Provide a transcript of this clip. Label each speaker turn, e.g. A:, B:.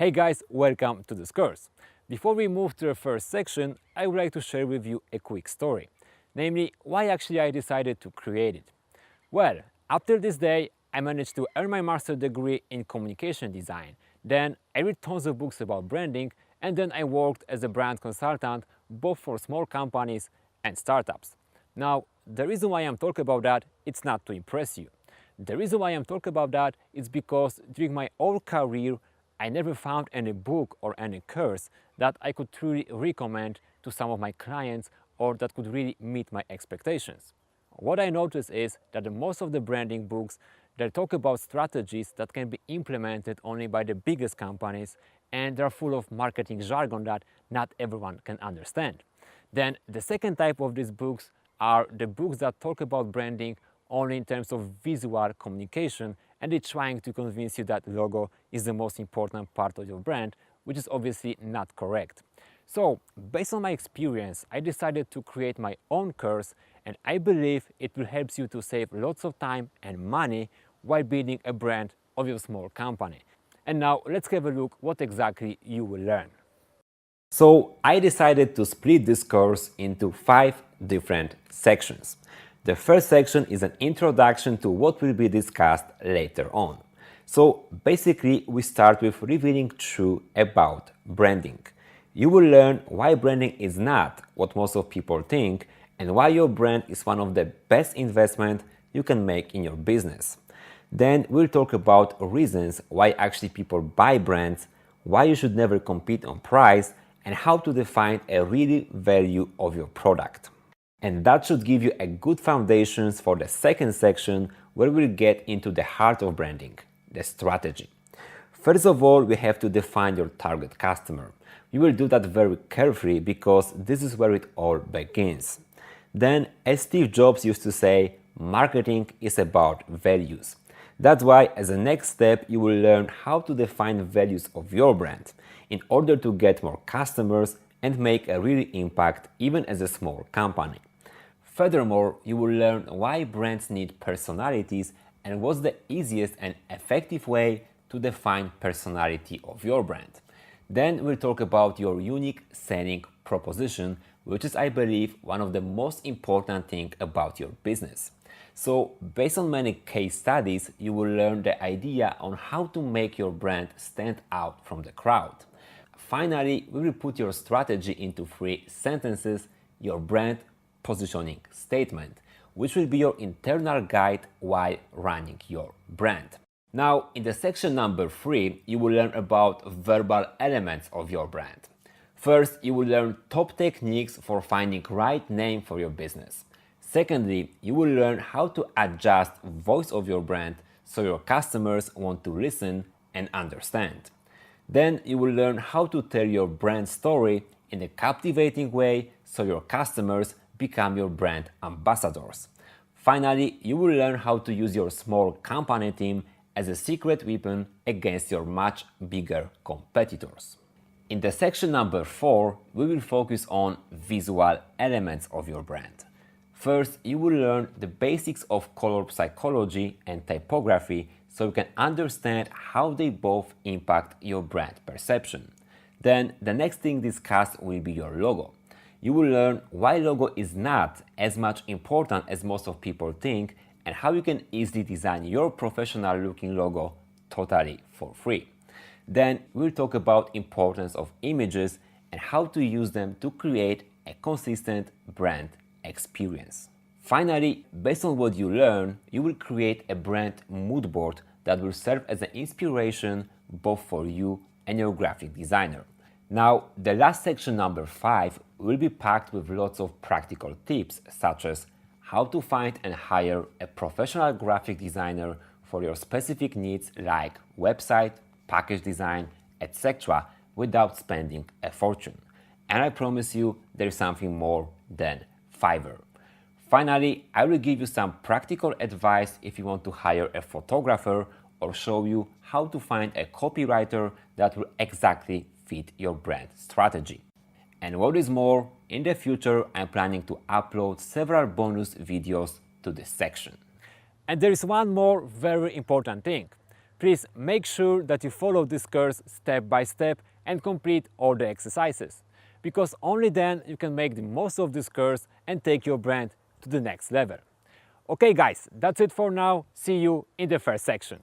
A: Hey guys, welcome to this course. Before we move to the first section, I would like to share with you a quick story, namely why actually I decided to create it. Well, after this day, I managed to earn my master's degree in communication design. Then I read tons of books about branding, and then I worked as a brand consultant both for small companies and startups. Now, the reason why I'm talking about that, it's not to impress you. The reason why I'm talking about that is because during my whole career, I never found any book or any course that I could truly recommend to some of my clients or that could really meet my expectations. What I noticed is that most of the branding books, they talk about strategies that can be implemented only by the biggest companies, and they're full of marketing jargon that not everyone can understand. Then the second type of these books are the books that talk about branding only in terms of visual communication, and they're trying to convince you that logo is the most important part of your brand, which is obviously not correct. So, based on my experience, I decided to create my own course, and I believe it will help you to save lots of time and money while building a brand of your small company. And now let's have a look what exactly you will learn. So I decided to split this course into 5 different sections. The first section is an introduction to what will be discussed later on. So basically we start with revealing truth about branding. You will learn why branding is not what most of people think and why your brand is one of the best investments you can make in your business. Then we'll talk about reasons why actually people buy brands, why you should never compete on price, and how to define a real value of your product. And that should give you a good foundations for the second section where we'll get into the heart of branding, the strategy. First of all, we have to define your target customer. We will do that very carefully because this is where it all begins. Then, as Steve Jobs used to say, marketing is about values. That's why as a next step, you will learn how to define values of your brand in order to get more customers and make a real impact even as a small company. Furthermore, you will learn why brands need personalities and what's the easiest and effective way to define personality of your brand. Then we'll talk about your unique selling proposition, which is, I believe, one of the most important things about your business. So, based on many case studies, you will learn the idea on how to make your brand stand out from the crowd. Finally, we will put your strategy into 3 sentences, your brand positioning statement, which will be your internal guide while running your brand. Now, in the section number 3, you will learn about verbal elements of your brand. First, you will learn top techniques for finding right name for your business. Secondly, you will learn how to adjust voice of your brand so your customers want to listen and understand. Then you will learn how to tell your brand story in a captivating way so your customers become your brand ambassadors. Finally, you will learn how to use your small company team as a secret weapon against your much bigger competitors. In the section number 4, we will focus on visual elements of your brand. First, you will learn the basics of color psychology and typography so you can understand how they both impact your brand perception. Then, the next thing discussed will be your logo. You will learn why logo is not as much important as most of people think and how you can easily design your professional looking logo totally for free. Then we'll talk about importance of images and how to use them to create a consistent brand experience. Finally, based on what you learn, you will create a brand mood board that will serve as an inspiration both for you and your graphic designer. Now, the last section number 5 will be packed with lots of practical tips such as how to find and hire a professional graphic designer for your specific needs like website, package design, etc. without spending a fortune. And I promise you there's something more than Fiverr. Finally, I will give you some practical advice if you want to hire a photographer or show you how to find a copywriter that will exactly fit your brand strategy. And what is more, in the future I'm planning to upload several bonus videos to this section. And there is one more very important thing. please make sure that you follow this course step by step and complete all the exercises, because only then you can make the most of this course and take your brand to the next level. Okay guys, that's it for now. See you in the first section.